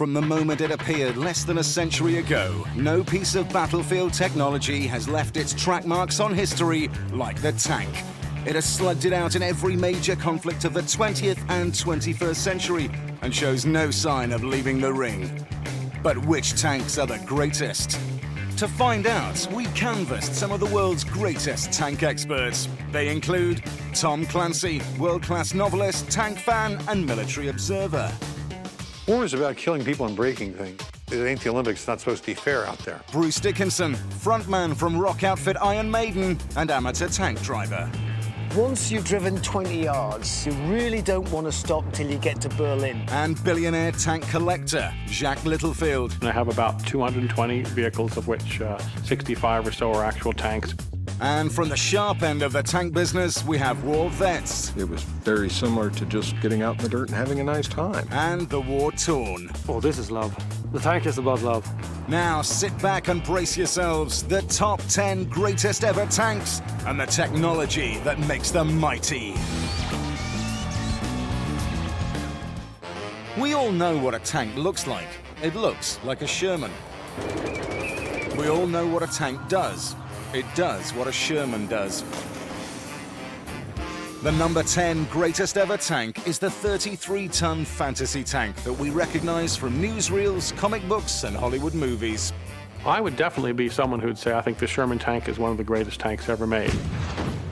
From the moment it appeared less than a century ago, no piece of battlefield technology has left its track marks on history like the tank. It has slugged it out in every major conflict of the 20th and 21st century and shows no sign of leaving the ring. But which tanks are the greatest? To find out, we canvassed some of the world's greatest tank experts. They include Tom Clancy, world-class novelist, tank fan, and military observer. War is about killing people and breaking things. It ain't the Olympics, it's not supposed to be fair out there. Bruce Dickinson, frontman from rock outfit Iron Maiden and amateur tank driver. Once you've driven 20 yards, you really don't want to stop until you get to Berlin. And billionaire tank collector, Jacques Littlefield. I have about 220 vehicles, of which 65 or so are actual tanks. And from the sharp end of the tank business, we have war vets. It was very similar to just getting out in the dirt and having a nice time. And the war-torn. Oh, this is love. The tank is about love. Now sit back and brace yourselves. The top 10 greatest ever tanks and the technology that makes them mighty. We all know what a tank looks like. It looks like a Sherman. We all know what a tank does. It does what a Sherman does. The number 10 greatest ever tank is the 33-ton fantasy tank that we recognize from newsreels, comic books, and Hollywood movies. I would definitely be someone who'd say I think the Sherman tank is one of the greatest tanks ever made.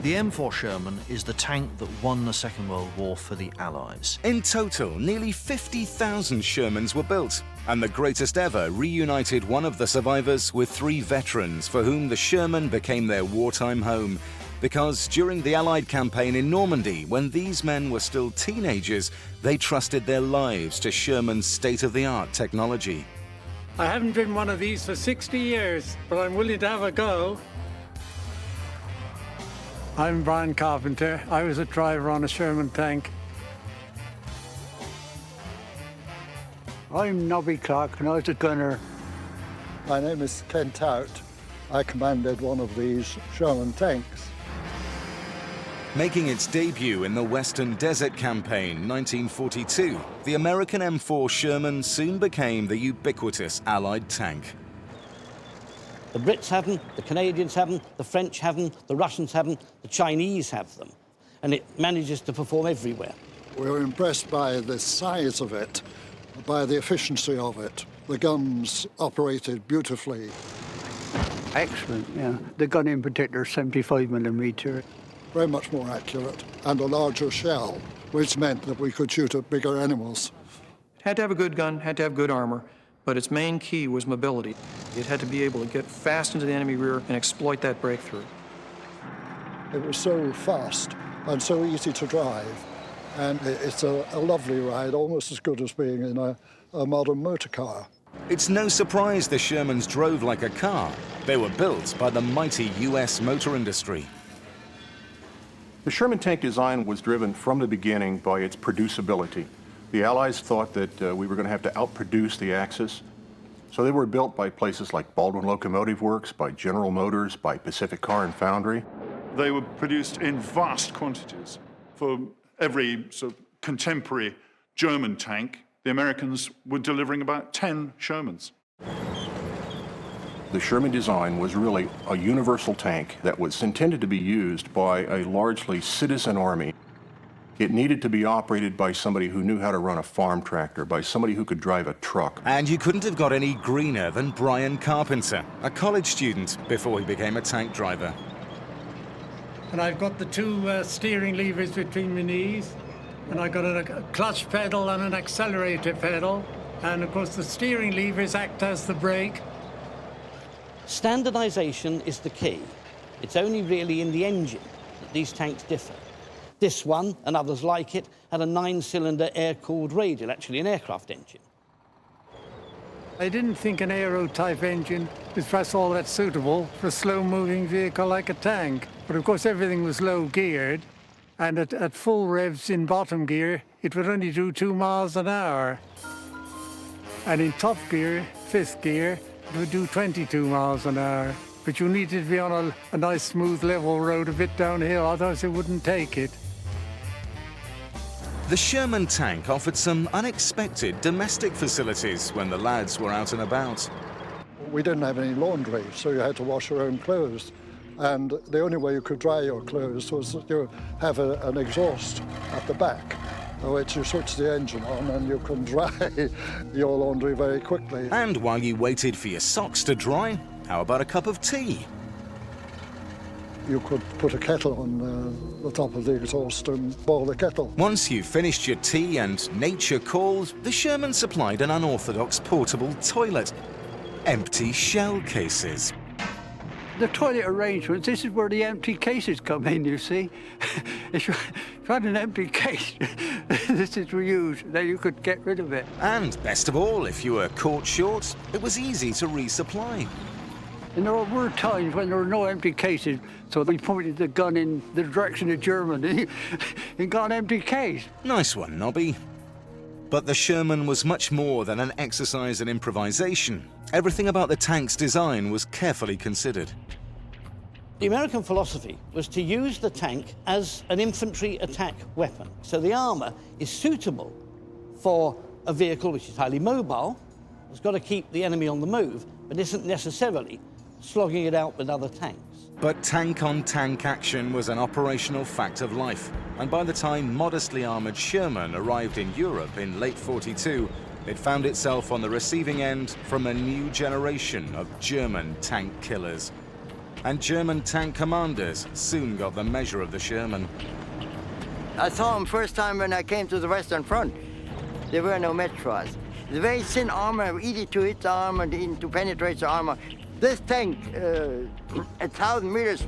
The M4 Sherman is the tank that won the Second World War for the Allies. In total, nearly 50,000 Shermans were built, and the greatest ever reunited one of the survivors with 3 veterans for whom the Sherman became their wartime home. Because during the Allied campaign in Normandy, when these men were still teenagers, they trusted their lives to Sherman's state-of-the-art technology. I haven't driven one of these for 60 years, but I'm willing to have a go. I'm Brian Carpenter. I was a driver on a Sherman tank. I'm Nobby Clark, and I was a gunner. My name is Ken Tout. I commanded one of these Sherman tanks. Making its debut in the Western Desert Campaign, 1942, the American M4 Sherman soon became the ubiquitous Allied tank. The Brits have them, the Canadians have them, the French have them, the Russians have them, the Chinese have them, and it manages to perform everywhere. We were impressed by the size of it, by the efficiency of it. The guns operated beautifully. Excellent, yeah. The gun in particular, 75mm. Very much more accurate, and a larger shell, which meant that we could shoot at bigger animals. It had to have a good gun, had to have good armor, but its main key was mobility. It had to be able to get fast into the enemy rear and exploit that breakthrough. It was so fast and so easy to drive, and it's a lovely ride, almost as good as being in a modern motor car. It's no surprise the Shermans drove like a car. They were built by the mighty US motor industry. The Sherman tank design was driven from the beginning by its producibility. The Allies thought that we were going to have to outproduce the Axis, so they were built by places like Baldwin Locomotive Works, by General Motors, by Pacific Car and Foundry. They were produced in vast quantities. For every sort of contemporary German tank, the Americans were delivering about 10 Shermans. The Sherman design was really a universal tank that was intended to be used by a largely citizen army. It needed to be operated by somebody who knew how to run a farm tractor, by somebody who could drive a truck. And you couldn't have got any greener than Brian Carpenter, a college student before he became a tank driver. And I've got the 2 steering levers between my knees, and I've got a clutch pedal and an accelerator pedal, and of course the steering levers act as the brake. Standardization is the key. It's only really in the engine that these tanks differ. This one, and others like it, had a 9-cylinder air-cooled radial, actually an aircraft engine. I didn't think an aero-type engine was perhaps all that suitable for a slow-moving vehicle like a tank. But of course everything was low-geared, and at full revs in bottom gear, it would only do 2 miles an hour. And in top gear, 5th gear, it would do 22 miles an hour. But you needed to be on a nice, smooth, level road a bit downhill, otherwise it wouldn't take it. The Sherman tank offered some unexpected domestic facilities when the lads were out and about. We didn't have any laundry, so you had to wash your own clothes. And the only way you could dry your clothes was that you have an exhaust at the back, which you switch the engine on and you can dry your laundry very quickly. And while you waited for your socks to dry, how about a cup of tea? You could put a kettle on the top of the exhaust and boil the kettle. Once you finished your tea and nature called, the Sherman supplied an unorthodox portable toilet. Empty shell cases. The toilet arrangements, this is where the empty cases come in, you see. If you had an empty case, this is reused, then you could get rid of it. And best of all, if you were caught short, it was easy to resupply. And there were times when there were no empty cases, so we pointed the gun in the direction of Germany and got an empty case. Nice one, Nobby. But the Sherman was much more than an exercise in improvisation. Everything about the tank's design was carefully considered. The American philosophy was to use the tank as an infantry attack weapon. So the armor is suitable for a vehicle which is highly mobile, has got to keep the enemy on the move, but isn't necessarily slogging it out with other tanks. But tank-on-tank action was an operational fact of life. And by the time modestly armoured Sherman arrived in Europe in late '42, it found itself on the receiving end from a new generation of German tank killers. And German tank commanders soon got the measure of the Sherman. I saw them first time when I came to the Western Front. There were no match for us. The very thin armor, easy to hit the armor, to penetrate the armor. This tank, 1,000 meters,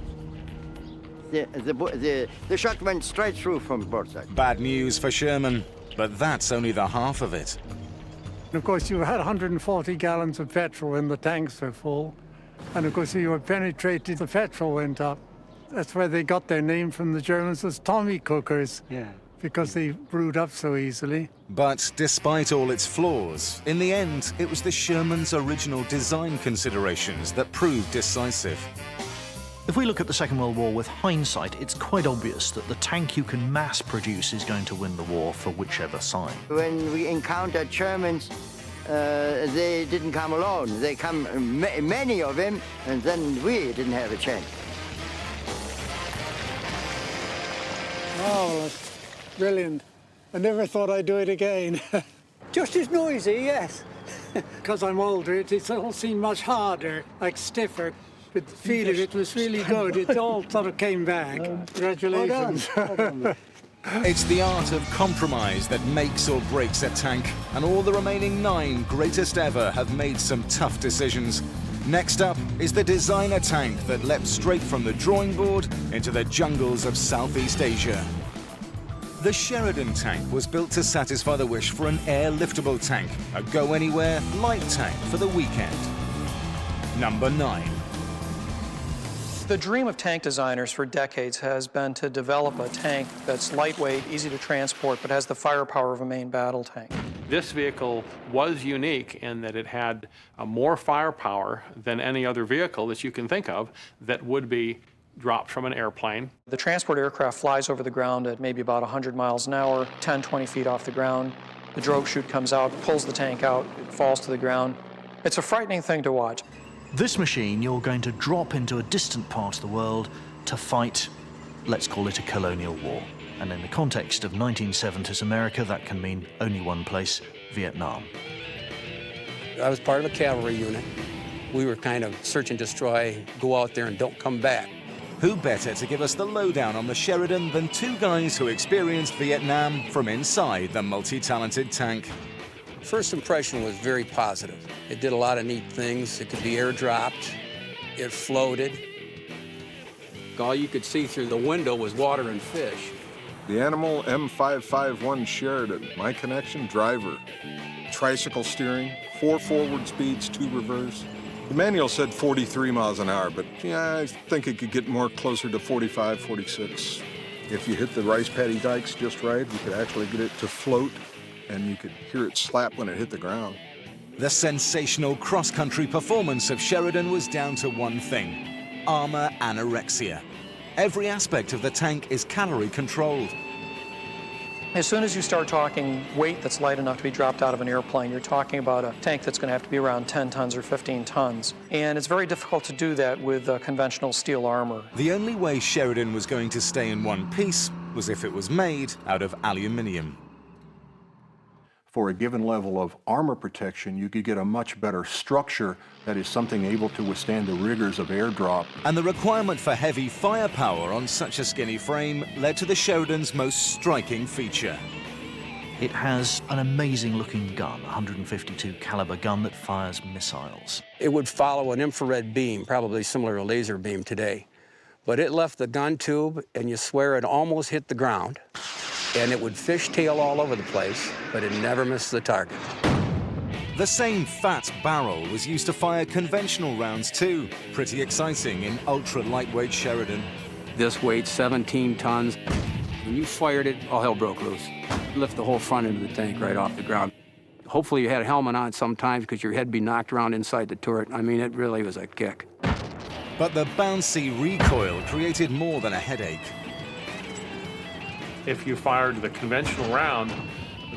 the shot went straight through from both sides. Bad news for Sherman, but that's only the half of it. And of course, you had 140 gallons of petrol when the tanks were full. And of course, you were penetrated, the petrol went up. That's where they got their name from the Germans as Tommy cookers. Yeah. Because they brewed up so easily. But despite all its flaws, in the end, it was the Sherman's original design considerations that proved decisive. If we look at the Second World War with hindsight, it's quite obvious that the tank you can mass produce is going to win the war for whichever side. When we encountered Germans, they didn't come alone. They come, many of them, and then we didn't have a chance. Oh, that's brilliant. I never thought I'd do it again. Just as noisy, yes. Because I'm older, it's all seemed much harder, like stiffer. But the feel of it was really good. It all sort of came back. Congratulations. Well done. It's the art of compromise that makes or breaks a tank, and all the remaining 9 greatest ever have made some tough decisions. Next up is the designer tank that leapt straight from the drawing board into the jungles of Southeast Asia. The Sheridan tank was built to satisfy the wish for an air-liftable tank, a go-anywhere light tank for the weekend. Number 9. The dream of tank designers for decades has been to develop a tank that's lightweight, easy to transport, but has the firepower of a main battle tank. This vehicle was unique in that it had more firepower than any other vehicle that you can think of that would be dropped from an airplane. The transport aircraft flies over the ground at maybe about 100 miles an hour, 10, 20 feet off the ground. The drogue chute comes out, pulls the tank out, it falls to the ground. It's a frightening thing to watch. This machine you're going to drop into a distant part of the world to fight, let's call it a colonial war. And in the context of 1970s America, that can mean only one place, Vietnam. I was part of a cavalry unit. We were kind of search and destroy, go out there and don't come back. Who better to give us the lowdown on the Sheridan than 2 guys who experienced Vietnam from inside the multi-talented tank? First impression was very positive. It did a lot of neat things. It could be airdropped. It floated. All you could see through the window was water and fish. The animal M551 Sheridan, my connection, driver. Tricycle steering, 4 forward speeds, 2 reverse. The manual said 43 miles an hour, but yeah, I think it could get more closer to 45, 46. If you hit the rice paddy dikes just right, you could actually get it to float, and you could hear it slap when it hit the ground. The sensational cross-country performance of Sheridan was down to one thing: armor anorexia. Every aspect of the tank is calorie controlled. As soon as you start talking weight that's light enough to be dropped out of an airplane, you're talking about a tank that's going to have to be around 10 tons or 15 tons. And it's very difficult to do that with conventional steel armor. The only way Sheridan was going to stay in one piece was if it was made out of aluminium. For a given level of armor protection, you could get a much better structure that is something able to withstand the rigors of airdrop. And the requirement for heavy firepower on such a skinny frame led to the Sheridan's most striking feature. It has an amazing looking gun, a 152 caliber gun that fires missiles. It would follow an infrared beam, probably similar to a laser beam today. But it left the gun tube, and you swear it almost hit the ground. And it would fishtail all over the place, but it never missed the target. The same fat barrel was used to fire conventional rounds too. Pretty exciting in ultra-lightweight Sheridan. This weighed 17 tons. When you fired it, all hell broke loose. Lift the whole front end of the tank right off the ground. Hopefully you had a helmet on sometimes because your head would be knocked around inside the turret. I mean, it really was a kick. But the bouncy recoil created more than a headache. If you fired the conventional round,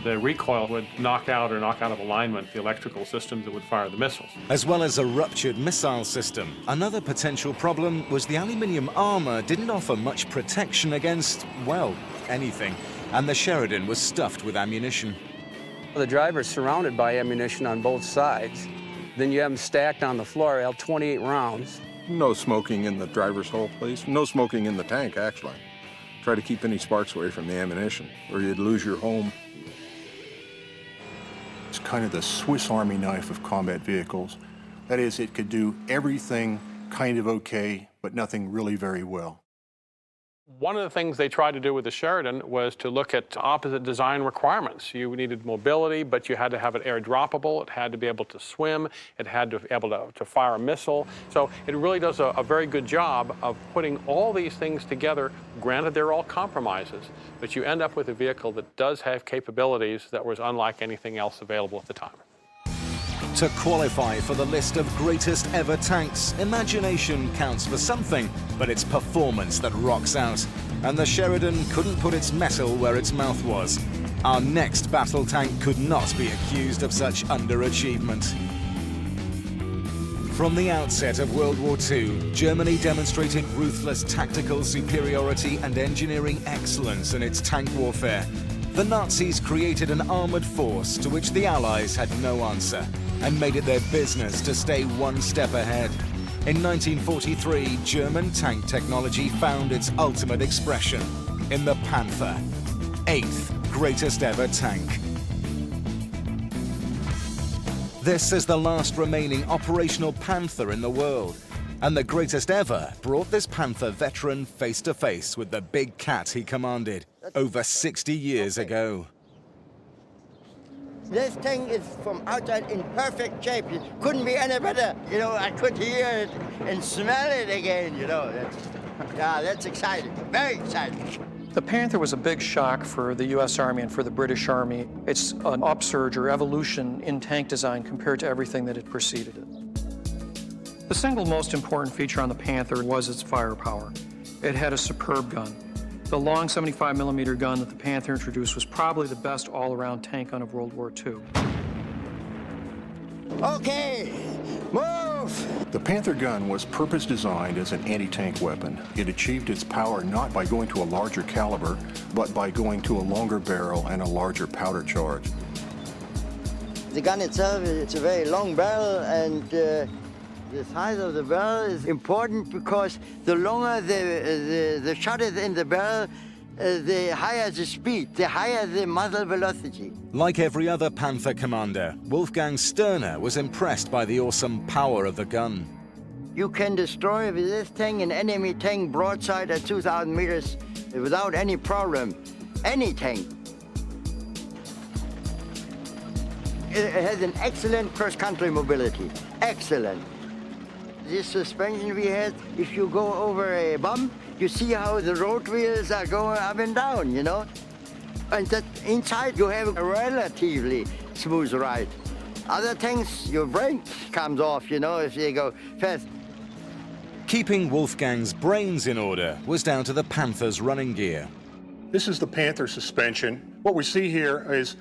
the recoil would knock out of alignment the electrical systems that would fire the missiles. As well as a ruptured missile system, another potential problem was the aluminium armor didn't offer much protection against, well, anything. And the Sheridan was stuffed with ammunition. The driver's surrounded by ammunition on both sides. Then you have them stacked on the floor, 28 rounds. No smoking in the driver's hole, please. No smoking in the tank, actually. Try to keep any sparks away from the ammunition, or you'd lose your home. It's kind of the Swiss Army knife of combat vehicles. That is, it could do everything kind of okay, but nothing really very well. One of the things they tried to do with the Sheridan was to look at opposite design requirements. You needed mobility, but you had to have it air-droppable. It had to be able to swim. It had to be able to fire a missile. So it really does a very good job of putting all these things together. Granted, they're all compromises, but you end up with a vehicle that does have capabilities that was unlike anything else available at the time. To qualify for the list of greatest ever tanks, imagination counts for something, but it's performance that rocks out. And the Sheridan couldn't put its metal where its mouth was. Our next battle tank could not be accused of such underachievement. From the outset of World War II, Germany demonstrated ruthless tactical superiority and engineering excellence in its tank warfare. The Nazis created an armored force to which the Allies had no answer, and made it their business to stay one step ahead. In 1943, German tank technology found its ultimate expression in the Panther, 8th greatest ever tank. This is the last remaining operational Panther in the world, and the greatest ever brought this Panther veteran face to face with the big cat he commanded over 60 years ago. This thing is from outside in perfect shape. It couldn't be any better. You know, I could hear it and smell it again, you know. That's exciting, very exciting. The Panther was a big shock for the U.S. Army and for the British Army. It's an upsurge or evolution in tank design compared to everything that had preceded it. The single most important feature on the Panther was its firepower. It had a superb gun. The long 75mm gun that the Panther introduced was probably the best all-around tank gun of World War II. Okay, move! The Panther gun was purpose-designed as an anti-tank weapon. It achieved its power not by going to a larger caliber, but by going to a longer barrel and a larger powder charge. The gun itself, it's a very long barrel, and the size of the barrel is important because the longer the shot is in the barrel, the higher the speed, the higher the muzzle velocity. Like every other Panther commander, Wolfgang Sterner was impressed by the awesome power of the gun. You can destroy with this tank an enemy tank broadside at 2,000 meters without any problem. Any tank. It has an excellent cross-country mobility. Excellent. This suspension we had, if you go over a bump, you see how the road wheels are going up and down, you know? And that inside you have a relatively smooth ride. Other tanks, your brake comes off, you know, if they go fast. Keeping Wolfgang's brains in order was down to the Panther's running gear. This is the Panther suspension. What we see here is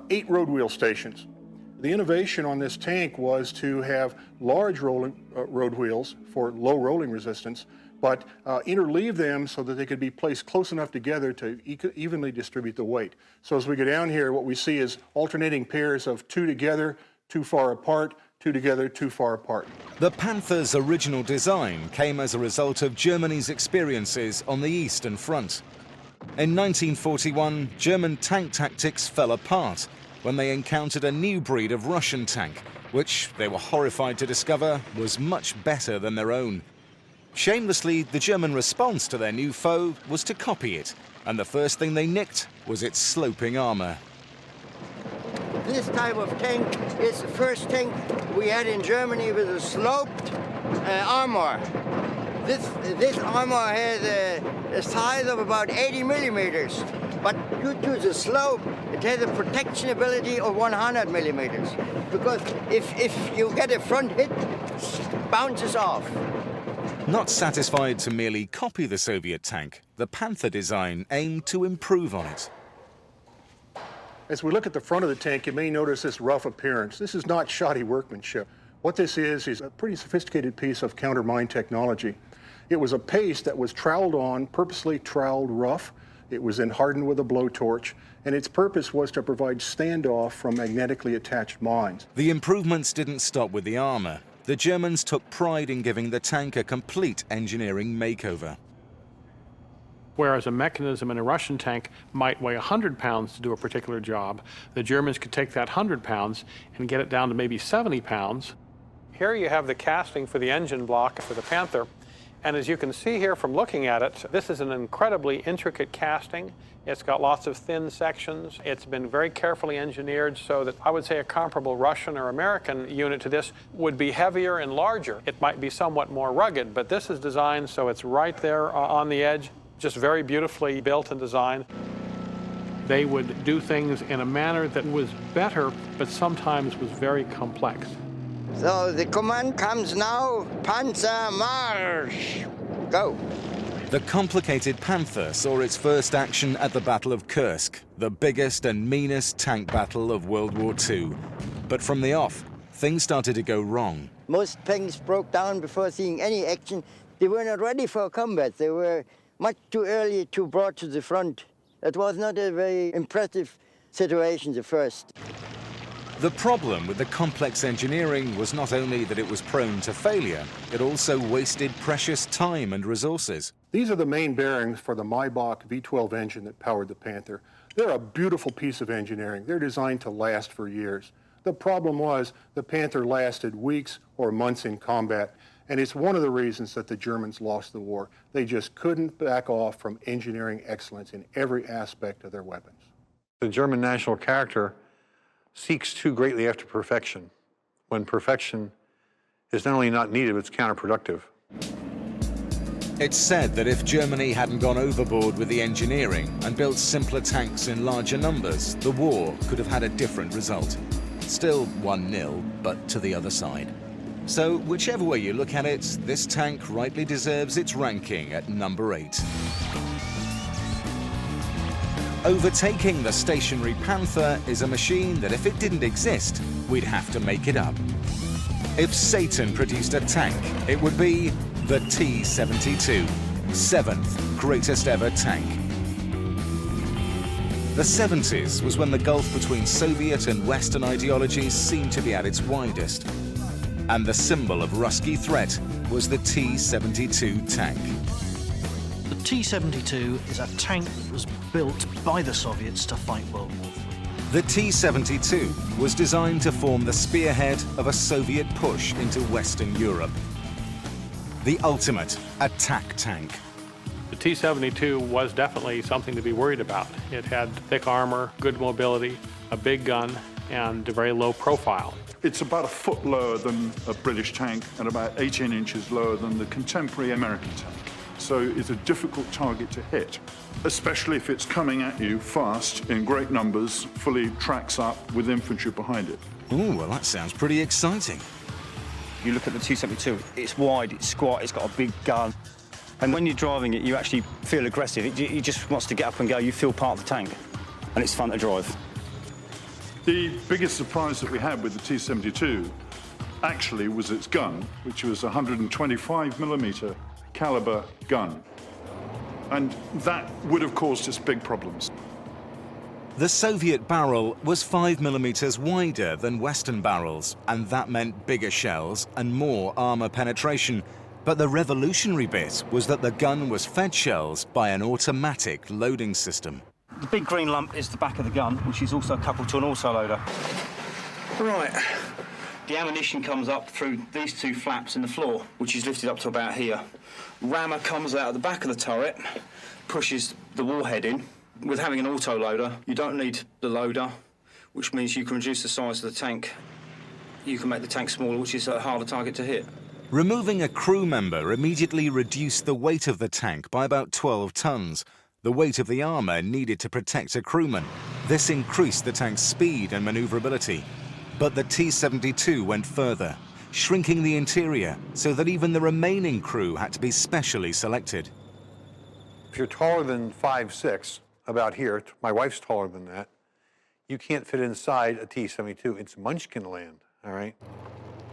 8 road wheel stations. The innovation on this tank was to have large road wheels for low rolling resistance, but interleave them so that they could be placed close enough together to evenly distribute the weight. So as we go down here, what we see is alternating pairs of 2 together, 2 far apart, 2 together, 2 far apart. The Panther's original design came as a result of Germany's experiences on the Eastern Front. In 1941, German tank tactics fell apart when they encountered a new breed of Russian tank, which they were horrified to discover was much better than their own. Shamelessly, the German response to their new foe was to copy it, and the first thing they nicked was its sloping armor. This type of tank is the first tank we had in Germany with a sloped armor. This armor has a size of about 80 millimeters, but due to the slope, it has a protection ability of 100 millimeters. Because if you get a front hit, it bounces off. Not satisfied to merely copy the Soviet tank, the Panther design aimed to improve on it. As we look at the front of the tank, you may notice this rough appearance. This is not shoddy workmanship. What this is a pretty sophisticated piece of counter-mine technology. It was a paste that was troweled on, purposely troweled rough. It was then hardened with a blowtorch, and its purpose was to provide standoff from magnetically attached mines. The improvements didn't stop with the armor. The Germans took pride in giving the tank a complete engineering makeover. Whereas a mechanism in a Russian tank might weigh 100 pounds to do a particular job, the Germans could take that 100 pounds and get it down to maybe 70 pounds. Here you have the casting for the engine block for the Panther. And as you can see here from looking at it, this is an incredibly intricate casting. It's got lots of thin sections. It's been very carefully engineered so that I would say a comparable Russian or American unit to this would be heavier and larger. It might be somewhat more rugged, but this is designed so it's right there on the edge, just very beautifully built and designed. They would do things in a manner that was better, but sometimes was very complex. So the command comes now, Panzer Marsch, go. The complicated Panther saw its first action at the Battle of Kursk, the biggest and meanest tank battle of World War II. But from the off, things started to go wrong. Most tanks broke down before seeing any action. They were not ready for combat. They were much too early to brought to the front. It was not a very impressive situation, the first. The problem with the complex engineering was not only that it was prone to failure, it also wasted precious time and resources. These are the main bearings for the Maybach V12 engine that powered the Panther. They're a beautiful piece of engineering. They're designed to last for years. The problem was the Panther lasted weeks or months in combat, and it's one of the reasons that the Germans lost the war. They just couldn't back off from engineering excellence in every aspect of their weapons. The German national character seeks too greatly after perfection, when perfection is not only not needed, but it's counterproductive. It's said that if Germany hadn't gone overboard with the engineering and built simpler tanks in larger numbers, the war could have had a different result. Still 1-0, but to the other side. So whichever way you look at it, this tank rightly deserves its ranking at number 8. Overtaking the stationary Panther is a machine that if it didn't exist, we'd have to make it up. If Satan produced a tank, it would be the T-72, 7th greatest ever tank. The 70s was when the gulf between Soviet and Western ideologies seemed to be at its widest. And the symbol of Ruski threat was the T-72 tank. The T-72 is a tank that was built by the Soviets to fight World War III. The T-72 was designed to form the spearhead of a Soviet push into Western Europe. The ultimate attack tank. The T-72 was definitely something to be worried about. It had thick armor, good mobility, a big gun, and a very low profile. It's about a foot lower than a British tank and about 18 inches lower than the contemporary American tank. So it's a difficult target to hit, especially if it's coming at you fast in great numbers, fully tracks up with infantry behind it. Ooh, well, that sounds pretty exciting. You look at the T-72, it's wide, it's squat, it's got a big gun. And when you're driving it, you actually feel aggressive. It just wants to get up and go. You feel part of the tank, and it's fun to drive. The biggest surprise that we had with the T-72 actually was its gun, which was a 125mm caliber gun. And that would have caused us big problems. The Soviet barrel was 5mm wider than Western barrels, and that meant bigger shells and more armor penetration. But the revolutionary bit was that the gun was fed shells by an automatic loading system. The big green lump is the back of the gun, which is also coupled to an autoloader. Right. The ammunition comes up through these two flaps in the floor, which is lifted up to about here. Rammer comes out of the back of the turret, pushes the warhead in. With having an autoloader, you don't need the loader, which means you can reduce the size of the tank. You can make the tank smaller, which is a harder target to hit. Removing a crew member immediately reduced the weight of the tank by about 12 tons. The weight of the armor needed to protect a crewman. This increased the tank's speed and maneuverability. But the T-72 went further, shrinking the interior so that even the remaining crew had to be specially selected. If you're taller than 5'6", about here, my wife's taller than that, you can't fit inside a T-72. It's Munchkin land, all right?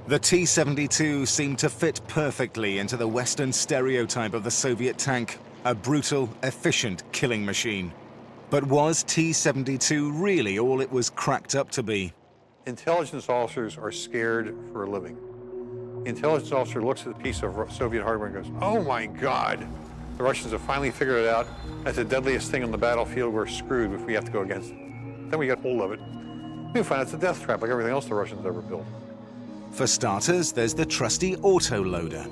The T-72 seemed to fit perfectly into the Western stereotype of the Soviet tank, a brutal, efficient killing machine. But was T-72 really all it was cracked up to be? Intelligence officers are scared for a living. The intelligence officer looks at a piece of Soviet hardware and goes, oh my God, the Russians have finally figured it out. That's the deadliest thing on the battlefield. We're screwed if we have to go against it. Then we get hold of it. We find it's a death trap like everything else the Russians ever built. For starters, there's the trusty autoloader.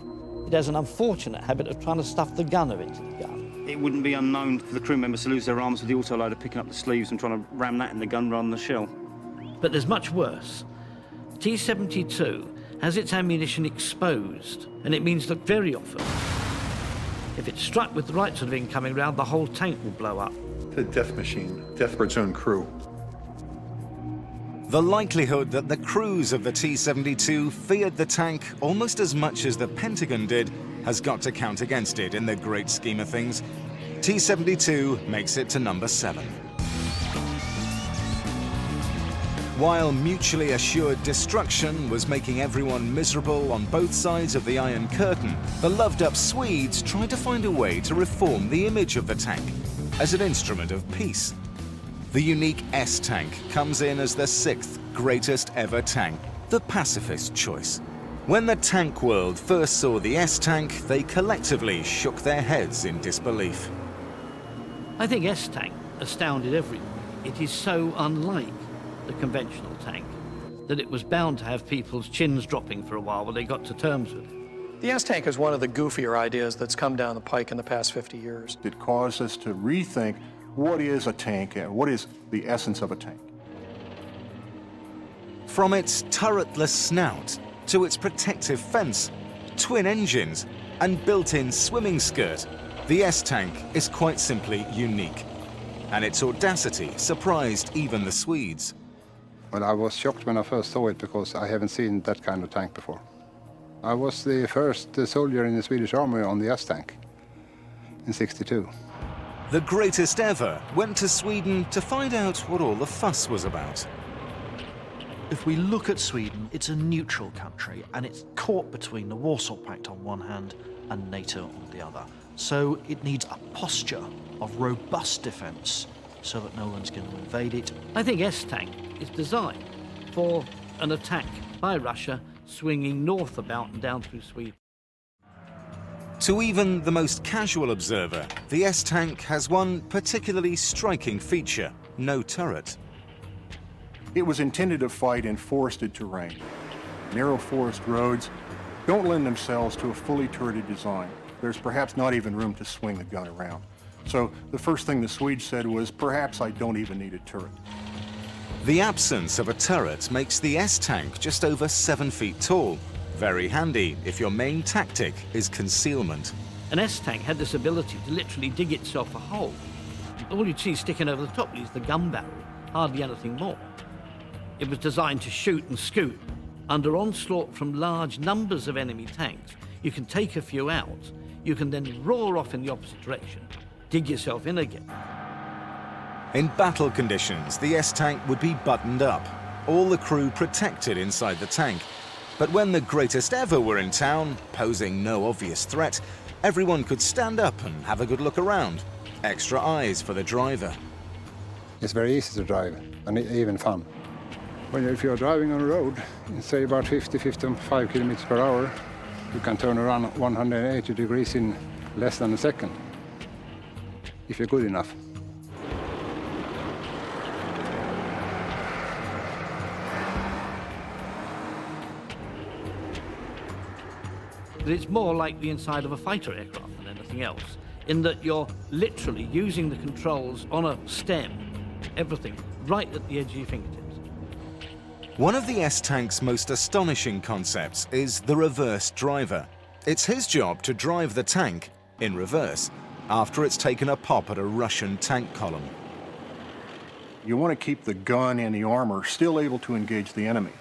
It has an unfortunate habit of trying to stuff the gunner into the gun. It wouldn't be unknown for the crew members to lose their arms with the autoloader picking up the sleeves and trying to ram that in the gun rather than the shell. But there's much worse. T-72 has its ammunition exposed, and it means that very often, if it's struck with the right sort of incoming round, the whole tank will blow up. It's a death machine, death for its own crew. The likelihood that the crews of the T-72 feared the tank almost as much as the Pentagon did has got to count against it in the great scheme of things. T-72 makes it to number 7. While mutually assured destruction was making everyone miserable on both sides of the Iron Curtain, the loved-up Swedes tried to find a way to reform the image of the tank as an instrument of peace. The unique S-tank comes in as the 6th greatest ever tank, the pacifist choice. When the tank world first saw the S-tank, they collectively shook their heads in disbelief. I think S-tank astounded everyone. It is so unlike the conventional tank that it was bound to have people's chins dropping for a while when they got to terms with it. The S-tank is one of the goofier ideas that's come down the pike in the past 50 years. It caused us to rethink what is a tank and what is the essence of a tank. From its turretless snout to its protective fence, twin engines, and built-in swimming skirt, the S-tank is quite simply unique. And its audacity surprised even the Swedes. Well, I was shocked when I first saw it because I haven't seen that kind of tank before. I was the first soldier in the Swedish army on the S-tank in '62. The greatest ever went to Sweden to find out what all the fuss was about. If we look at Sweden, it's a neutral country, and it's caught between the Warsaw Pact on one hand and NATO on the other. So it needs a posture of robust defence so that no one's going to invade it. I think S-tank is designed for an attack by Russia swinging north about and down through Sweden. To even the most casual observer, the S-tank has one particularly striking feature: no turret. It was intended to fight in forested terrain. Narrow forest roads don't lend themselves to a fully turreted design. There's perhaps not even room to swing the gun around. So the first thing the Swedes said was, perhaps I don't even need a turret. The absence of a turret makes the S-tank just over 7 feet tall. Very handy if your main tactic is concealment. An S-tank had this ability to literally dig itself a hole. All you'd see sticking over the top is the gun barrel, hardly anything more. It was designed to shoot and scoot. Under onslaught from large numbers of enemy tanks, you can take a few out. you can then roar off in the opposite direction, dig yourself in again. In battle conditions, the S-tank would be buttoned up, all the crew protected inside the tank. But when the greatest ever were in town, posing no obvious threat, everyone could stand up and have a good look around. Extra eyes for the driver. It's very easy to drive and even fun. If you're driving on a road, say about 50-55 kilometers per hour, you can turn around 180 degrees in less than a second, if you're good enough. It's more like the inside of a fighter aircraft than anything else, in that you're literally using the controls on a stem, everything, right at the edge of your fingertips. One of the S-tank's most astonishing concepts is the reverse driver. It's his job to drive the tank in reverse after it's taken a pop at a Russian tank column. You want to keep the gun and the armor still able to engage the enemy.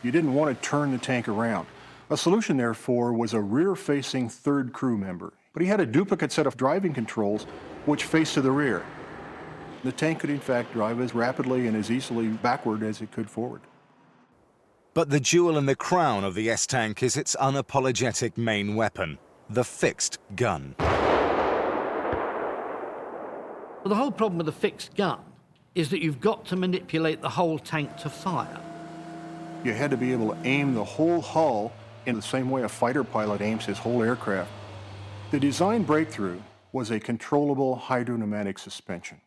You didn't want to turn the tank around. A solution, therefore, was a rear-facing third crew member, but he had a duplicate set of driving controls which faced to the rear. The tank could, in fact, drive as rapidly and as easily backward as it could forward. But the jewel in the crown of the S-tank is its unapologetic main weapon, the fixed gun. Well, the whole problem with a fixed gun is that you've got to manipulate the whole tank to fire. You had to be able to aim the whole hull in the same way a fighter pilot aims his whole aircraft. The design breakthrough was a controllable hydropneumatic suspension.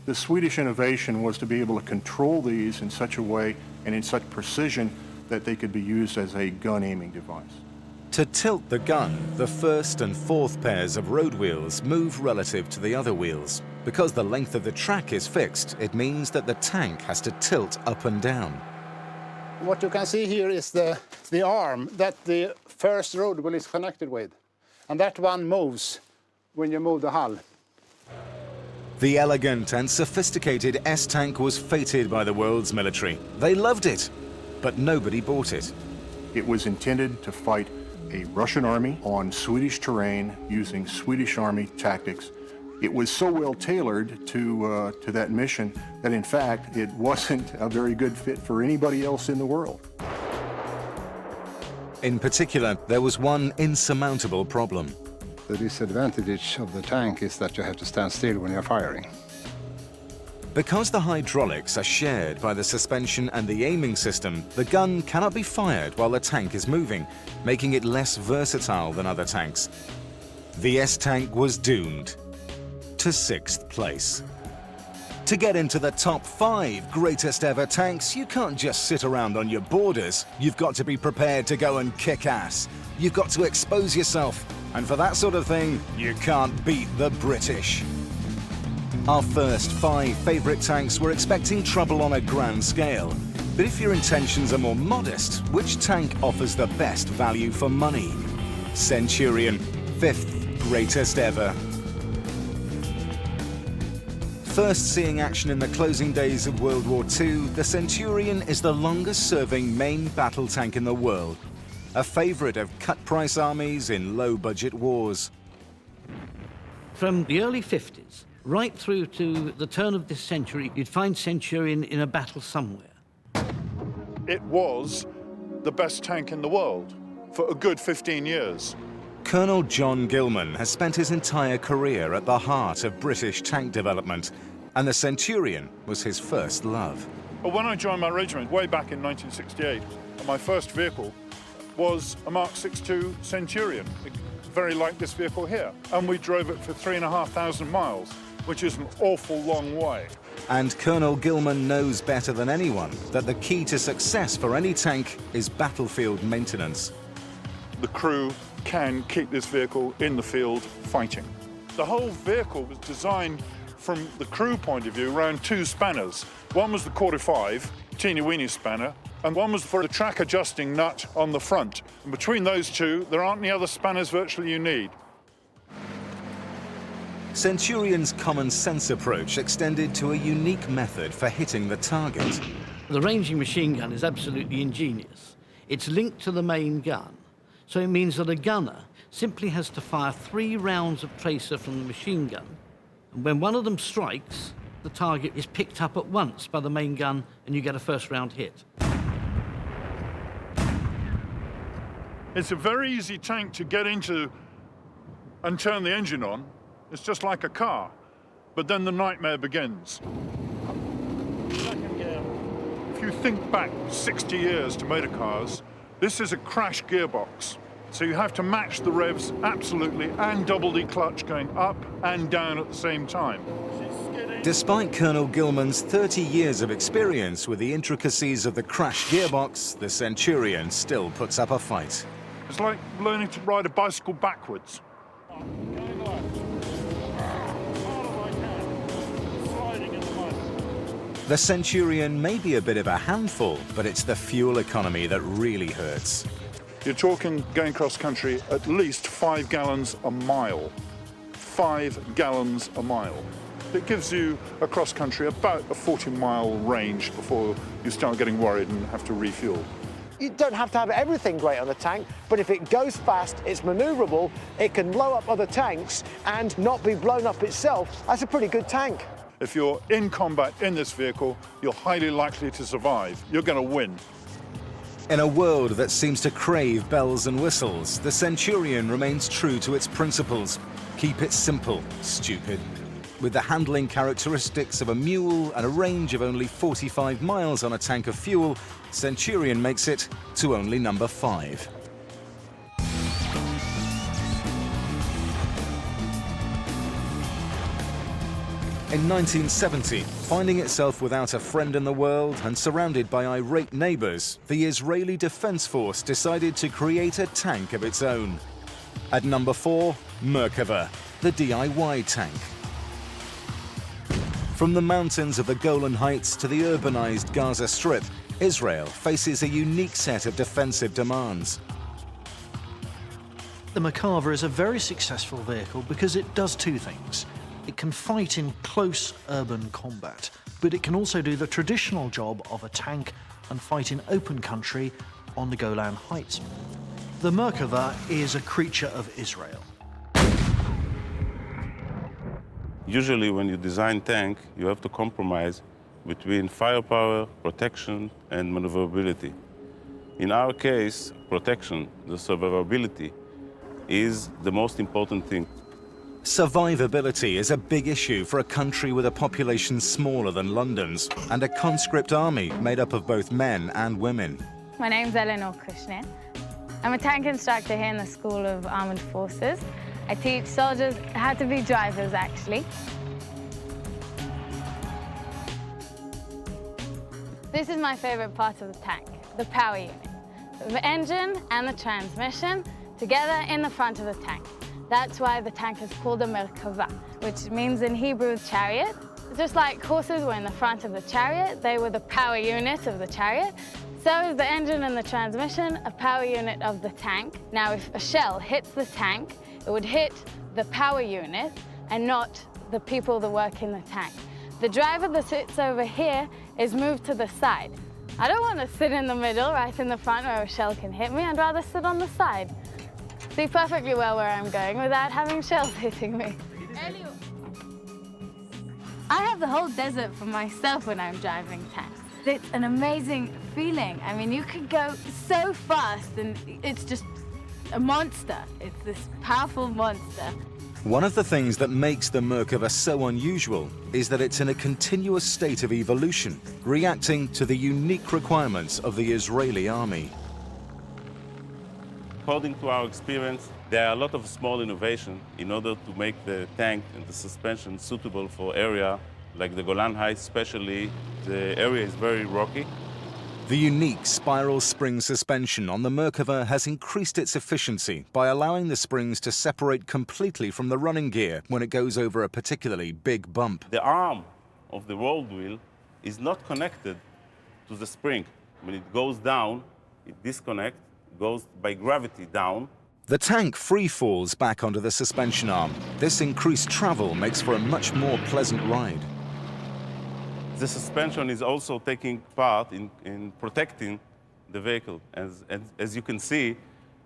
The Swedish innovation was to be able to control these in such a way and in such precision that they could be used as a gun aiming device. To tilt the gun, the first and fourth pairs of road wheels move relative to the other wheels. Because the length of the track is fixed, it means that the tank has to tilt up and down. What you can see here is the arm that the first road wheel is connected with. And that one moves when you move the hull. The elegant and sophisticated S-tank was feted by the world's military. They loved it, but nobody bought it. It was intended to fight a Russian army on Swedish terrain using Swedish army tactics. It was so well tailored to that mission that, in fact, it wasn't a very good fit for anybody else in the world. In particular, there was one insurmountable problem. The disadvantage of the tank is that you have to stand still when you're firing. Because the hydraulics are shared by the suspension and the aiming system, the gun cannot be fired while the tank is moving, making it less versatile than other tanks. The S-tank was doomed to 6th place. To get into the top 5 greatest ever tanks, you can't just sit around on your borders. You've got to be prepared to go and kick ass. You've got to expose yourself. And for that sort of thing, you can't beat the British. Our first 5 favourite tanks were expecting trouble on a grand scale. But if your intentions are more modest, which tank offers the best value for money? Centurion, 5th greatest ever. First seeing action in the closing days of World War II, the Centurion is the longest-serving main battle tank in the world, a favourite of cut-price armies in low-budget wars. From the early 50s right through to the turn of this century, you'd find Centurion in a battle somewhere. It was the best tank in the world for a good 15 years. Colonel John Gilman has spent his entire career at the heart of British tank development, and the Centurion was his first love. But when I joined my regiment way back in 1968, my first vehicle was a Mark 6.2 Centurion, very like this vehicle here. And we drove it for 3,500 miles, which is an awful long way. And Colonel Gilman knows better than anyone that the key to success for any tank is battlefield maintenance. The crew can keep this vehicle in the field fighting. The whole vehicle was designed from the crew point of view around 2 spanners. One was the .45, teeny-weeny spanner, and one was for the track adjusting nut on the front. And between those two, there aren't any other spanners virtually you need. Centurion's common sense approach extended to a unique method for hitting the target. The ranging machine gun is absolutely ingenious. It's linked to the main gun, so it means that a gunner simply has to fire 3 rounds of tracer from the machine gun, and when one of them strikes, the target is picked up at once by the main gun and you get a first round hit. It's a very easy tank to get into and turn the engine on. It's just like a car, but then the nightmare begins. If you think back 60 years to motor cars, this is a crash gearbox. So you have to match the revs absolutely and double the clutch going up and down at the same time. Despite Colonel Gilman's 30 years of experience with the intricacies of the crash gearbox, the Centurion still puts up a fight. It's like learning to ride a bicycle backwards. The Centurion may be a bit of a handful, but it's the fuel economy that really hurts. You're talking going cross country at least 5 gallons a mile. 5 gallons a mile. It gives you across country about a 40-mile range before you start getting worried and have to refuel. You don't have to have everything great on a tank, but if it goes fast, it's maneuverable, it can blow up other tanks and not be blown up itself, that's a pretty good tank. If you're in combat in this vehicle, you're highly likely to survive. You're going to win. In a world that seems to crave bells and whistles, the Centurion remains true to its principles. Keep it simple, stupid. With the handling characteristics of a mule and a range of only 45 miles on a tank of fuel, Centurion makes it to only number 5. In 1970, finding itself without a friend in the world and surrounded by irate neighbors, the Israeli Defense Force decided to create a tank of its own. At number 4, Merkava, the DIY tank. From the mountains of the Golan Heights to the urbanized Gaza Strip, Israel faces a unique set of defensive demands. The Merkava is a very successful vehicle because it does 2 things. It can fight in close urban combat, but it can also do the traditional job of a tank and fight in open country on the Golan Heights. The Merkava is a creature of Israel. Usually when you design tank, you have to compromise between firepower, protection, and maneuverability. In our case, protection, the survivability, is the most important thing. Survivability is a big issue for a country with a population smaller than London's and a conscript army made up of both men and women. My name's Eleanor Kushner. I'm a tank instructor here in the School of Armed Forces. I teach soldiers how to be drivers, actually. This is my favorite part of the tank, the power unit. The engine and the transmission together in the front of the tank. That's why the tank is called a Merkava, which means in Hebrew chariot. Just like horses were in the front of the chariot, they were the power unit of the chariot. So is the engine and the transmission a power unit of the tank. Now, if a shell hits the tank, it would hit the power unit and not the people that work in the tank. The driver that sits over here is moved to the side. I don't want to sit in the middle, right in the front where a shell can hit me. I'd rather sit on the side. See perfectly well where I'm going without having shells hitting me. I have the whole desert for myself when I'm driving tanks. It's an amazing feeling. I mean, you can go so fast and it's just a monster. It's this powerful monster. One of the things that makes the Merkava so unusual is that it's in a continuous state of evolution, reacting to the unique requirements of the Israeli army. According to our experience, there are a lot of small innovations in order to make the tank and the suspension suitable for area like the Golan Heights, especially. The area is very rocky. The unique spiral spring suspension on the Merkava has increased its efficiency by allowing the springs to separate completely from the running gear when it goes over a particularly big bump. The arm of the road wheel is not connected to the spring. When it goes down, it disconnects, goes by gravity down. The tank free falls back onto the suspension arm. This increased travel makes for a much more pleasant ride. The suspension is also taking part in protecting the vehicle. As you can see,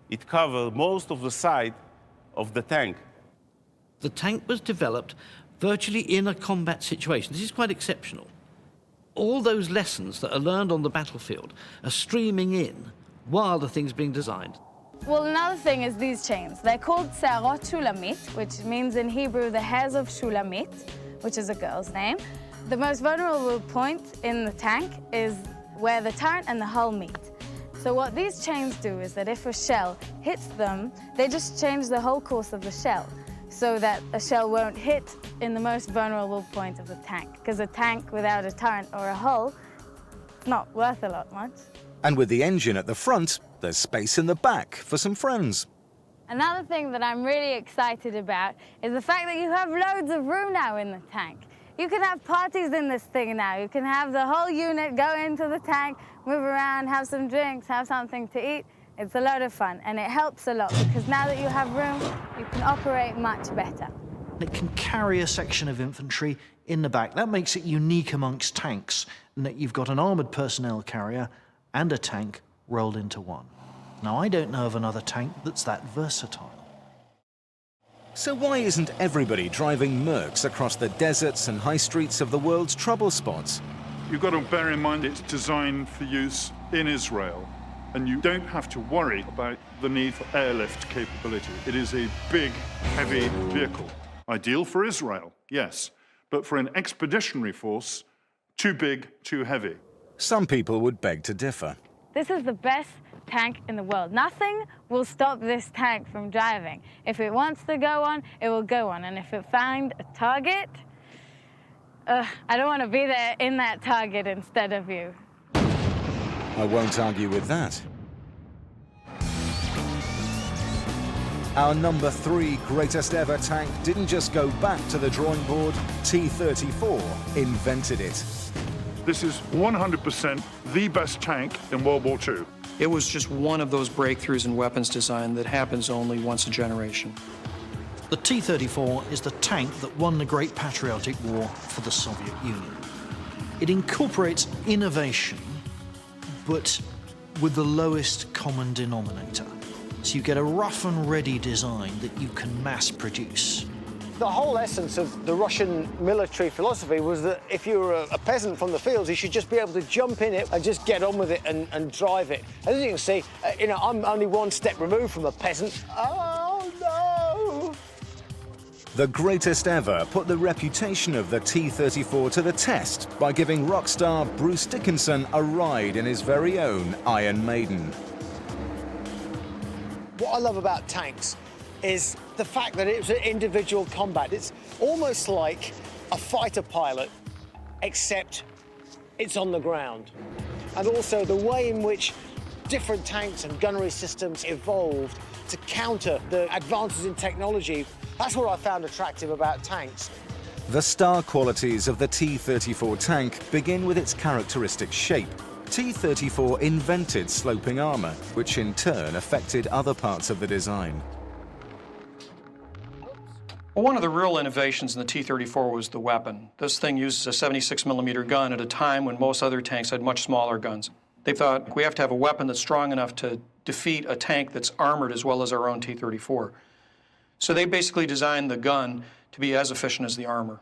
it covers most of the side of the tank. The tank was developed virtually in a combat situation. This is quite exceptional. All those lessons that are learned on the battlefield are streaming in while the thing's being designed. Well, another thing is these chains. They're called Se'arot Shulamit, which means in Hebrew the hairs of Shulamit, which is a girl's name. The most vulnerable point in the tank is where the turret and the hull meet. So what these chains do is that if a shell hits them, they just change the whole course of the shell so that a shell won't hit in the most vulnerable point of the tank. Because a tank without a turret or a hull is not worth a lot much. And with the engine at the front, there's space in the back for some friends. Another thing that I'm really excited about is the fact that you have loads of room now in the tank. You can have parties in this thing now. You can have the whole unit go into the tank, move around, have some drinks, have something to eat. It's a lot of fun, and it helps a lot because now that you have room, you can operate much better. It can carry a section of infantry in the back. That makes it unique amongst tanks, in that you've got an armoured personnel carrier and a tank rolled into one. Now, I don't know of another tank that's that versatile. So why isn't everybody driving Mercs across the deserts and high streets of the world's trouble spots? You've got to bear in mind it's designed for use in Israel, and you don't have to worry about the need for airlift capability. It is a big, heavy vehicle. Ideal for Israel, yes, but for an expeditionary force, too big, too heavy. Some people would beg to differ. This is the best tank in the world. Nothing will stop this tank from driving. If it wants to go on, it will go on. And if it finds a target, I don't want to be there in that target instead of you. I won't argue with that. Our number 3 greatest ever tank didn't just go back to the drawing board. T-34 invented it. This is 100% the best tank in World War II. It was just one of those breakthroughs in weapons design that happens only once a generation. The T-34 is the tank that won the Great Patriotic War for the Soviet Union. It incorporates innovation, but with the lowest common denominator. So you get a rough and ready design that you can mass produce. The whole essence of the Russian military philosophy was that if you were a peasant from the fields, you should just be able to jump in it and just get on with it and drive it. As you can see, I'm only one step removed from a peasant. Oh, no! The greatest ever put the reputation of the T-34 to the test by giving rock star Bruce Dickinson a ride in his very own Iron Maiden. What I love about tanks is the fact that it's an individual combat. It's almost like a fighter pilot, except it's on the ground. And also the way in which different tanks and gunnery systems evolved to counter the advances in technology. That's what I found attractive about tanks. The star qualities of the T-34 tank begin with its characteristic shape. T-34 invented sloping armor, which in turn affected other parts of the design. Well, one of the real innovations in the T-34 was the weapon. This thing uses a 76mm gun at a time when most other tanks had much smaller guns. They thought, we have to have a weapon that's strong enough to defeat a tank that's armored as well as our own T-34. So they basically designed the gun to be as efficient as the armor.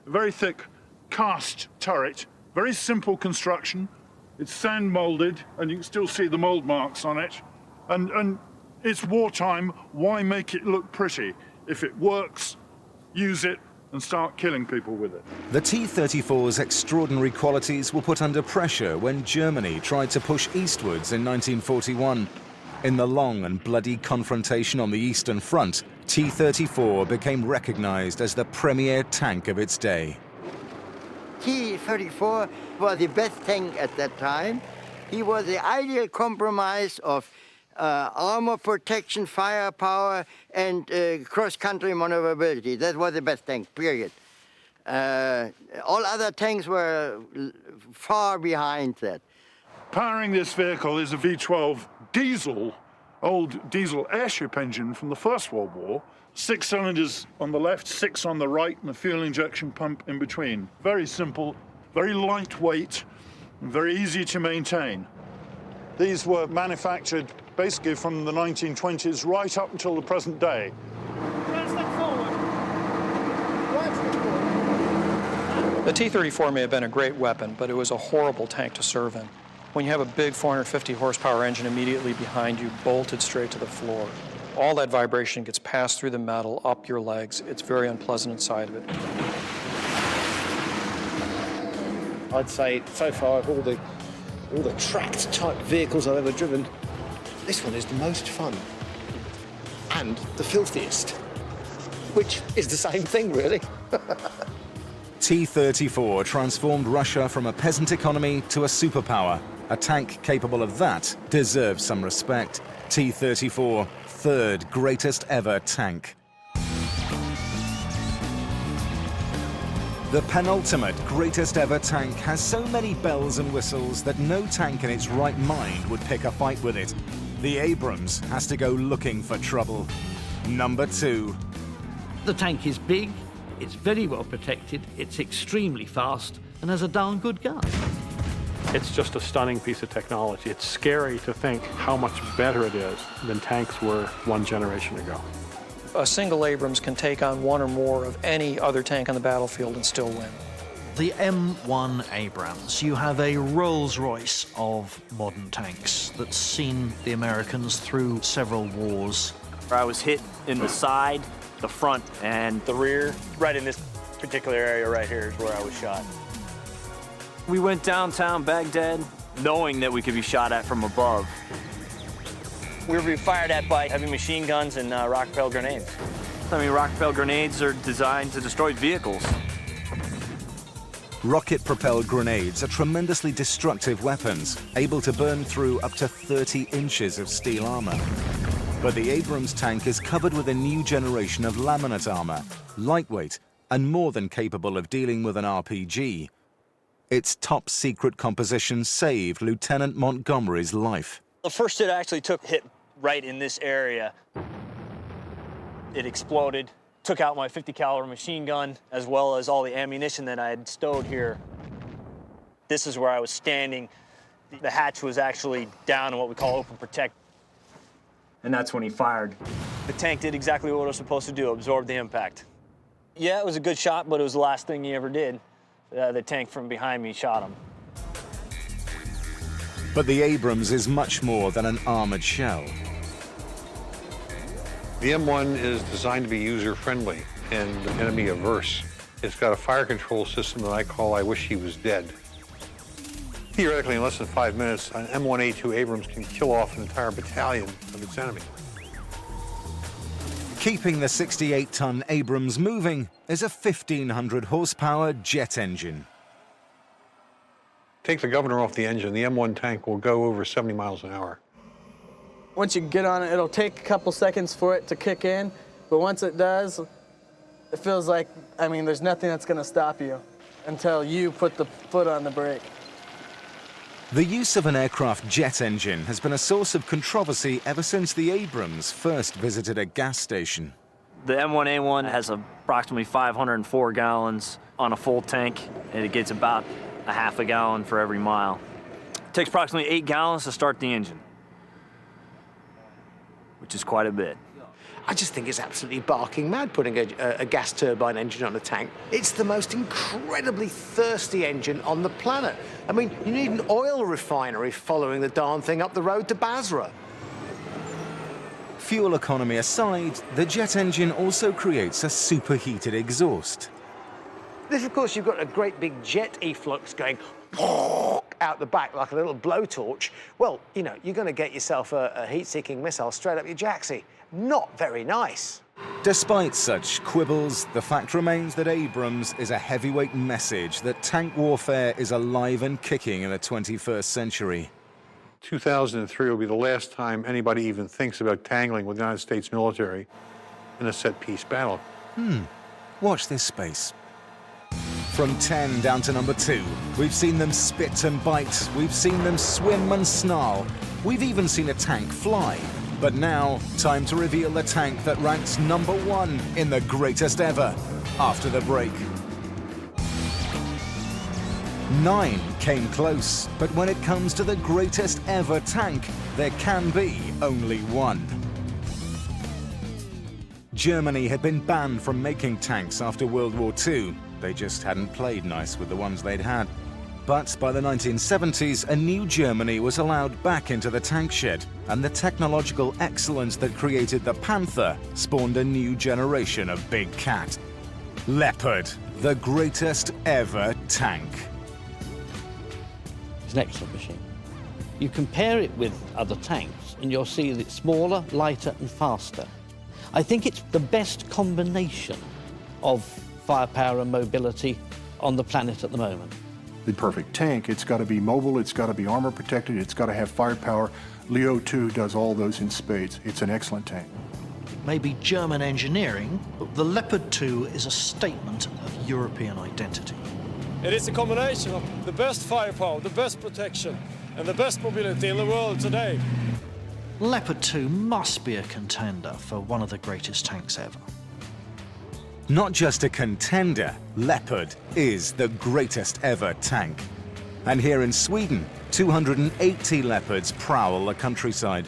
A very thick cast turret, very simple construction. It's sand molded, and you can still see the mold marks on it. And it's wartime, why make it look pretty? If it works, use it and start killing people with it. The T-34's extraordinary qualities were put under pressure when Germany tried to push eastwards in 1941. In the long and bloody confrontation on the Eastern Front, T-34 became recognized as the premier tank of its day. T-34 was the best tank at that time. He was the ideal compromise of armor protection, firepower, and cross-country maneuverability. That was the best tank, period. All other tanks were far behind that. Powering this vehicle is a V12 diesel, old diesel airship engine from the First World War. 6 cylinders on the left, 6 on the right, and a fuel injection pump in between. Very simple, very lightweight, and very easy to maintain. These were manufactured basically from the 1920s right up until the present day. The T-34 may have been a great weapon, but it was a horrible tank to serve in. When you have a big 450 horsepower engine immediately behind you, bolted straight to the floor, all that vibration gets passed through the metal, up your legs. It's very unpleasant inside of it. I'd say so far of all the tracked type vehicles I've ever driven, this one is the most fun and the filthiest, which is the same thing, really. T-34 transformed Russia from a peasant economy to a superpower. A tank capable of that deserves some respect. T-34, third greatest ever tank. The penultimate greatest ever tank has so many bells and whistles that no tank in its right mind would pick a fight with it. The Abrams has to go looking for trouble. Number 2. The tank is big, it's very well protected, it's extremely fast, and has a darn good gun. It's just a stunning piece of technology. It's scary to think how much better it is than tanks were one generation ago. A single Abrams can take on one or more of any other tank on the battlefield and still win. The M1 Abrams, you have a Rolls-Royce of modern tanks that's seen the Americans through several wars. I was hit in the side, the front, and the rear. Right in this particular area right here is where I was shot. We went downtown Baghdad knowing that we could be shot at from above. We were being fired at by heavy machine guns and rocket-propelled grenades. I mean, rocket-propelled grenades are designed to destroy vehicles. Rocket-propelled grenades are tremendously destructive weapons, able to burn through up to 30 inches of steel armor. But the Abrams tank is covered with a new generation of laminate armor, lightweight, and more than capable of dealing with an RPG. Its top-secret composition saved Lieutenant Montgomery's life. The first hit actually took hit right in this area. It exploded, took out my 50 caliber machine gun, as well as all the ammunition that I had stowed here. This is where I was standing. The hatch was actually down in what we call open protect. And that's when he fired. The tank did exactly what it was supposed to do, absorb the impact. Yeah, it was a good shot, but it was the last thing he ever did. The tank from behind me shot him. But the Abrams is much more than an armored shell. The M1 is designed to be user-friendly and enemy-averse. It's got a fire control system that I call I Wish He Was Dead. Theoretically, in less than 5 minutes, an M1A2 Abrams can kill off an entire battalion of its enemy. Keeping the 68-ton Abrams moving is a 1,500 horsepower jet engine. Take the governor off the engine, the M1 tank will go over 70 miles an hour. Once you get on it, it'll take a couple seconds for it to kick in, but once it does, it feels like, I mean, there's nothing that's gonna stop you until you put the foot on the brake. The use of an aircraft jet engine has been a source of controversy ever since the Abrams first visited a gas station. The M1A1 has approximately 504 gallons on a full tank, and it gets about a half a gallon for every mile. It takes approximately 8 gallons to start the engine, which is quite a bit. I just think it's absolutely barking mad putting a gas turbine engine on a tank. It's the most incredibly thirsty engine on the planet. I mean, you need an oil refinery following the darn thing up the road to Basra. Fuel economy aside, the jet engine also creates a superheated exhaust. This, of course, you've got a great big jet efflux going out the back like a little blowtorch. Well, you know, you're going to get yourself a heat-seeking missile straight up your jacksie. Not very nice. Despite such quibbles, the fact remains that Abrams is a heavyweight message that tank warfare is alive and kicking in the 21st century. 2003 will be the last time anybody even thinks about tangling with the United States military in a set-piece battle. Watch this space. From 10 down to number 2, we've seen them spit and bite, we've seen them swim and snarl, we've even seen a tank fly. But now, time to reveal the tank that ranks number 1 in the greatest ever, after the break. 9 came close, but when it comes to the greatest ever tank, there can be only one. Germany had been banned from making tanks after World War II. They just hadn't played nice with the ones they'd had. But by the 1970s, a new Germany was allowed back into the tank shed, and the technological excellence that created the Panther spawned a new generation of big cat. Leopard, the greatest ever tank. It's an excellent machine. You compare it with other tanks, and you'll see that it's smaller, lighter, and faster. I think it's the best combination of firepower and mobility on the planet at the moment. The perfect tank, it's got to be mobile, it's got to be armor protected, it's got to have firepower. Leo 2 does all those in spades. It's an excellent tank. Maybe German engineering, but the Leopard 2 is a statement of European identity. It is a combination of the best firepower, the best protection, and the best mobility in the world today. Leopard 2 must be a contender for one of the greatest tanks ever. Not just a contender, Leopard is the greatest ever tank. And here in Sweden, 280 Leopards prowl the countryside.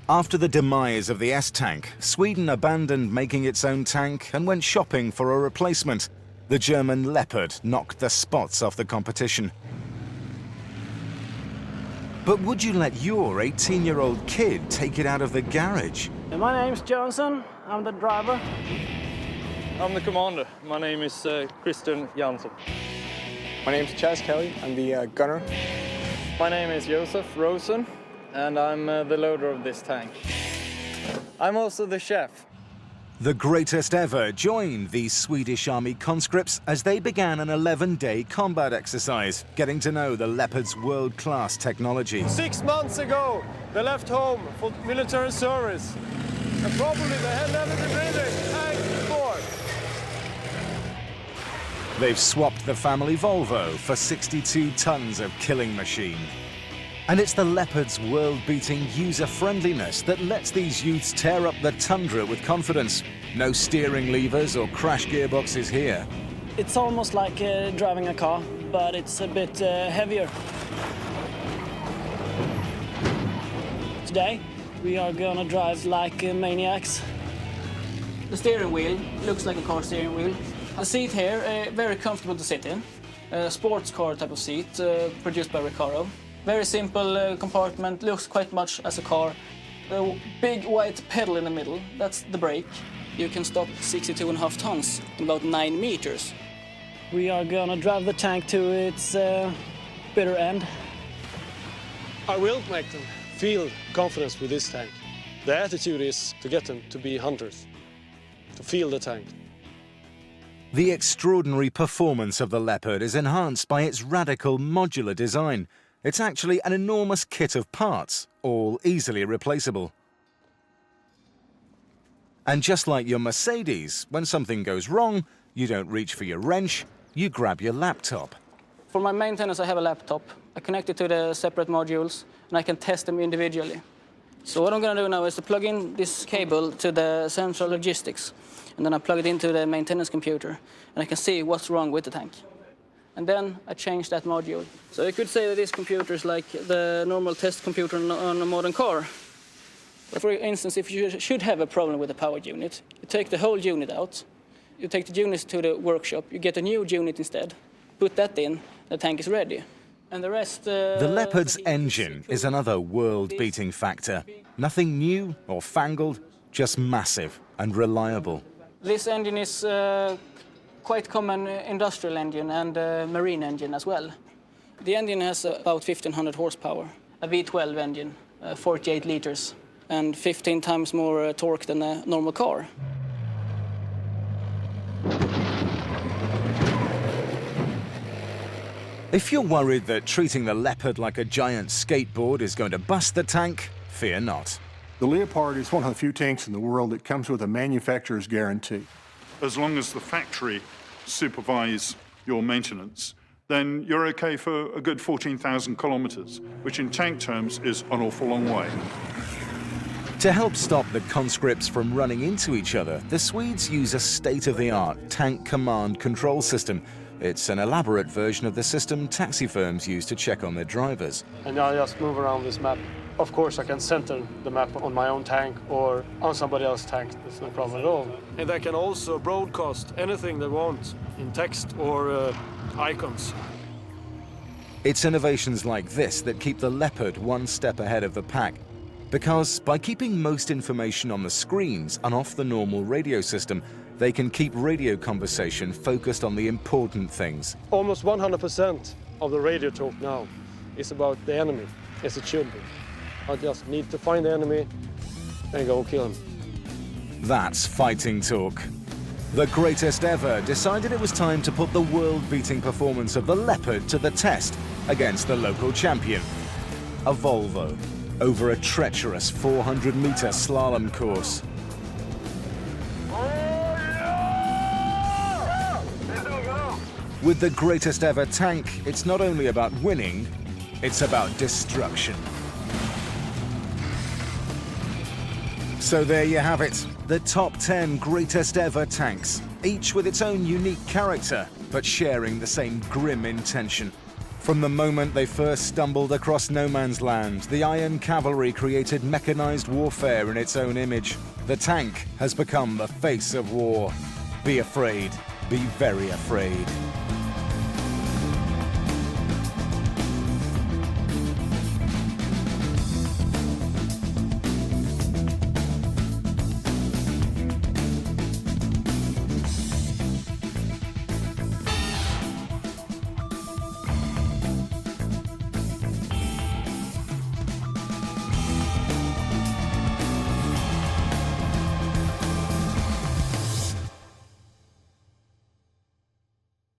After the demise of the S-tank, Sweden abandoned making its own tank and went shopping for a replacement. The German Leopard knocked the spots off the competition. But would you let your 18-year-old kid take it out of the garage? My name's Johnson. I'm the driver. I'm the commander. My name is Christian Jansson. My name's Chaz Kelly. I'm the gunner. My name is Josef Rosen, and I'm the loader of this tank. I'm also the chef. The greatest ever joined these Swedish Army conscripts as they began an 11-day combat exercise, getting to know the Leopard's world-class technology. 6 months ago, they left home for military service, and probably they had never been driven tank before. They've swapped the family Volvo for 62 tons of killing machine. And it's the Leopard's world-beating user-friendliness that lets these youths tear up the tundra with confidence. No steering levers or crash gearboxes here. It's almost like driving a car, but it's a bit heavier. Today, we are gonna drive like maniacs. The steering wheel looks like a car steering wheel. The seat here, very comfortable to sit in. A sports car type of seat, produced by Recaro. Very simple compartment, looks quite much as a car. The big white pedal in the middle, that's the brake. You can stop 62.5 tons in about 9 meters. We are gonna drive the tank to its bitter end. I will make them feel confidence with this tank. The attitude is to get them to be hunters, to feel the tank. The extraordinary performance of the Leopard is enhanced by its radical modular design. It's actually an enormous kit of parts, all easily replaceable. And just like your Mercedes, when something goes wrong, you don't reach for your wrench, you grab your laptop. For my maintenance, I have a laptop. I connect it to the separate modules, and I can test them individually. So what I'm going to do now is to plug in this cable to the central logistics, and then I plug it into the maintenance computer, and I can see what's wrong with the tank. And then I change that module. So you could say that this computer is like the normal test computer on a modern car. But for instance, if you should have a problem with the power unit, you take the whole unit out, you take the units to the workshop, you get a new unit instead, put that in, the tank is ready. And the rest... The Leopard's engine is another world-beating factor. Nothing new or fangled, just massive and reliable. This engine is quite common industrial engine and marine engine as well. The engine has about 1,500 horsepower, a V12 engine, 48 liters, and 15 times more torque than a normal car. If you're worried that treating the Leopard like a giant skateboard is going to bust the tank, fear not. The Leopard is one of the few tanks in the world that comes with a manufacturer's guarantee. As long as the factory supervise your maintenance, then you're okay for a good 14,000 kilometers, which in tank terms is an awful long way. To help stop the conscripts from running into each other, the Swedes use a state-of-the-art tank command control system, It's an elaborate version of the system taxi firms use to check on their drivers. And I just move around this map. Of course, I can center the map on my own tank or on somebody else's tank. That's no problem at all. And they can also broadcast anything they want in text or icons. It's innovations like this that keep the Leopard one step ahead of the pack. Because by keeping most information on the screens and off the normal radio system, they can keep radio conversation focused on the important things. Almost 100% of the radio talk now is about the enemy, as it should be. I just need to find the enemy and go kill him. That's fighting talk. The greatest ever decided it was time to put the world-beating performance of the Leopard to the test against the local champion, a Volvo, over a treacherous 400-meter slalom course. With the greatest ever tank, it's not only about winning, it's about destruction. So there you have it, the top 10 greatest ever tanks, each with its own unique character, but sharing the same grim intention. From the moment they first stumbled across no man's land, the Iron Cavalry created mechanized warfare in its own image. The tank has become the face of war. Be afraid, be very afraid.